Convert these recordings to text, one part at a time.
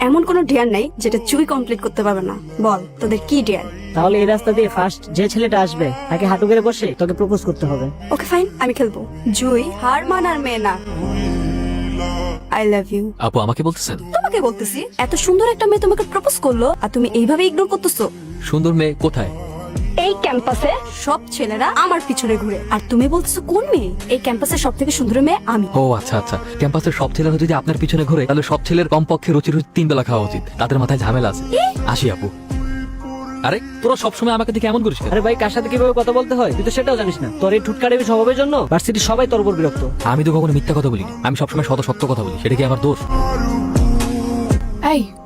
এমন কোনো ডিয়ার নাই যেটা চুই কমপ্লিট করতে পারবে না। বল তোদের কি ডিয়ার? তাহলে এই রাস্তা দিয়ে ফার্স্ট যে ছেলেটা আসবে তাকে হাঁটু গেড়ে বসে তোকে প্রপোজ করতে হবে। ওকে ফাইন, আমি খেলবো। জুই হার মানার মেয়ে না। I love you. আপু আমাকে বলতেছেন? তোমাকে বলতেছি, এত সুন্দর একটা মেয়ে তোমাকে প্রপোজ করলো আর তুমি এইভাবে ইগনোর করতেছো। সুন্দর মেয়ে কোথায়? এই ক্যাম্পাসে সব ছেলেরা আমার পিছনে ঘুরে, আর তুমি বলতেছো কোন মেয়ে? এই ক্যাম্পাসের সব থেকে সুন্দর মেয়ে আমি। ও আচ্ছা আচ্ছা, ক্যাম্পাসের সব ছেলেরা যদি আপনার পিছনে ঘুরে তাহলে সব ছেলের কমপক্ষে রুচি 3 বেলা খাওয়া উচিত। তাদের মাথায় ঝামেলা আছে। আসি আপু। আরে তোরা সবসময় আমাকে দেখে এমন করিস কেন? আরে ভাই, কার সাথে কিভাবে কথা বলতে হয় তুই তো সেটাও জানিস না। তোর এই ঠুটকারেমি স্বভাবের জন্য ভার্সিটি সবাই তোর উপর বিরক্ত। আমি তো কখনো মিথ্যা কথা বলিনি, আমি সবসময় সত্য কথা বলি। সেটা কি আমার দোষ?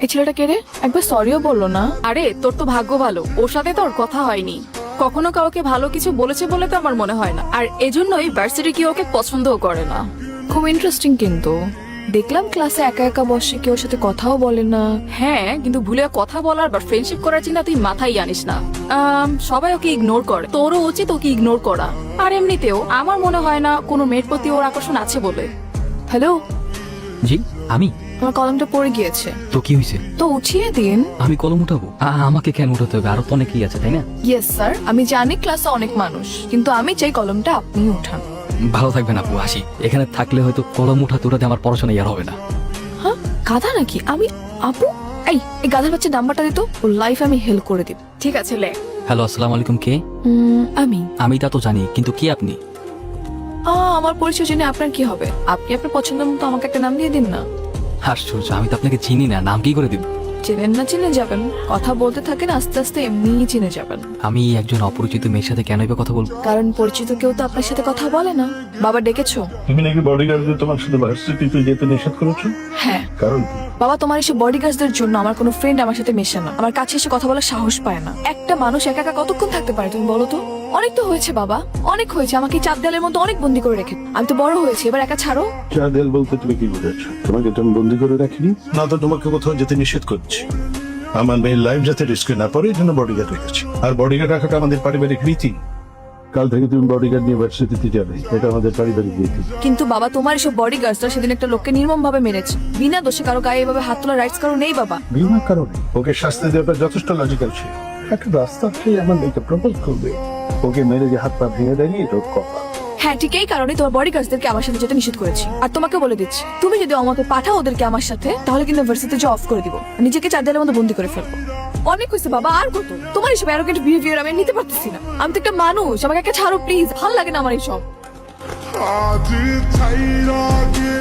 এই ছেলেটা কে রে? একবার সরিও বললো না। আরে তোর তো ভাগ্য ভালো, ওর সাথে তোর কথা হয়নি। কখনো কাউকে ভালো কিছু বলেছে বলে তো আমার মনে হয় না, আর এজন্যই ভার্সিটি কি ওকে পছন্দও করে না। খুব ইন্টারেস্টিং কিন্তু দেখলাম ক্লাসে একা একা বসে, কেউ সাথে কথাও বলে না। হ্যাঁ, কিন্তু ভুলে কথা বলার বা ফ্রেন্ডশিপ করার চিন্তা তুই মাথায় আনিস না। সবাই ওকে ইগনোর করে, তোরও উচিত ওকে ইগনোর করা। আর এমনিতেও আমার মনে হয় না কোনো মেয়ের প্রতি ওর আকর্ষণ আছে বলে। হ্যালো, জি আমি। আমার কলমটা পড়ে গিয়েছে, তো কি হয়েছে? তো উঠিয়ে দিন। আমি কলম উঠাবো? আমাকে কেন উঠাতে হবে? আরো তো অনেকেই আছে, তাই না? ইয়েস স্যার, আমি জানি ক্লাসে অনেক মানুষ, কিন্তু আমি চাই কলমটা আপনি উঠান। ভালো থাকবেন আপু, আসি। এখানে থাকলে হয়তো কলম উঠাতে আমার পড়াশোনা আর হবে না। হ্যাঁ, গাধা নাকি আমি? আপু, এই গাধার বাচ্চার নাম্বারটা দিত, ওর লাইফ আমি হেল্প করে দিব। ঠিক আছে, লে। হ্যালো, আসসালামু আলাইকুম। কে? আমি তা তো জানি, কিন্তু কে আপনি? আমার পরিচয় জেনে আপনার কি হবে? আপনি আপনার পছন্দ মতো আমাকে একটা নাম দিয়ে দিন না। আশ্চর্য, আমি তো আপনাকে চিনি না, নাম কি করে দিব? চেনেন না চিনে যাবেন, কথা বলতে থাকেন, আস্তে আস্তে এমনিই চিনে যাবেন। আমি একজন অপরিচিত মেয়ের সাথে কেন এভাবে কথা বলবো? কারণ পরিচিত কেউ তো আপনার সাথে কথা বলে না। বাবা ডেকেছো? তুমি নাকি বডিগার্ডদের তোমার সাথে ভার্সিটিতে যেতে নিষেধ করেছো? হ্যাঁ। কারণ বাবা, তোমার এসে বডিগার্ডদের জন্য আমার কোনো ফ্রেন্ড আমার সাথে মেশে না, আমার কাছে এসে কথা বলার সাহস পায় না। একটা মানুষ একা একা কতক্ষণ থাকতে পারে তুমি বলো তো? অনেক তো হয়েছে বাবা, অনেক হয়েছে। আমাকে চার দেয়ালের মধ্যে অনেক বন্দি করে রেখে আমি তো বড় হয়েছি, এবার একা ছাড়ো। চার দেয়াল বলতে তুমি কি বুঝাচ্ছ? তোমাকে তো আমি বন্দি করে রাখিনি, না তো তোমাকে কোথাও যেতে নিষেধ করছি। আমার মেয়ের লাইফ যাতে রিস্কে না পড়ে এই জন্য বডিগার্ড রেখেছি। আর বডিগার্ড রাখাটা আমাদের পারিবারিক রীতি। কাল থেকে তুমি বডিগার্ড নিয়ে ভার্সিটিতে যাবে, এটা আমাদের পারিবারিক রীতি। কিন্তু বাবা, তোমার এসব বডিগার্ডরা সেদিন একটা লোককে নির্মম ভাবে মেরেছে, বিনা দোষে কারো গায়ে এভাবে হাত তোলার রাইটস কারো নেই বাবা। বিনা কারণে ওকে শাস্তি দেওয়াটা যথেষ্ট লজিক্যাল ছিল। একটা রাস্তা খেয়ে আমার মেয়েকে প্রপোজ করবে, ওকে মেরে যে হাত পা ভেঙে দেয়নি, এটা ওর কপাল। হ্যাঁ, ঠিক এই কারণে তোমার বডিগার্ডদেরকে আমার সাথে যেতে নিষেধ করেছি। আর তোমাকে বলে দিচ্ছি, তুমি যদি আমাকে পাঠাও ওদেরকে আমার সাথে, তাহলে কিন্তু ভার্সিটিতে জব অফ করে দিব, নিজেকে চার দেয়ালের মধ্যে বন্দি করে ফেলবো। অনেক হয়েছে বাবা, আর কত? তোমার এসব অ্যারোগেন্ট বিহেভিয়ার আমি নিতে পারতেছি না। আমি তো একটা মানুষ, আমাকে একটা ছাড়ো প্লিজ, ভালো লাগে না আমার এইসব।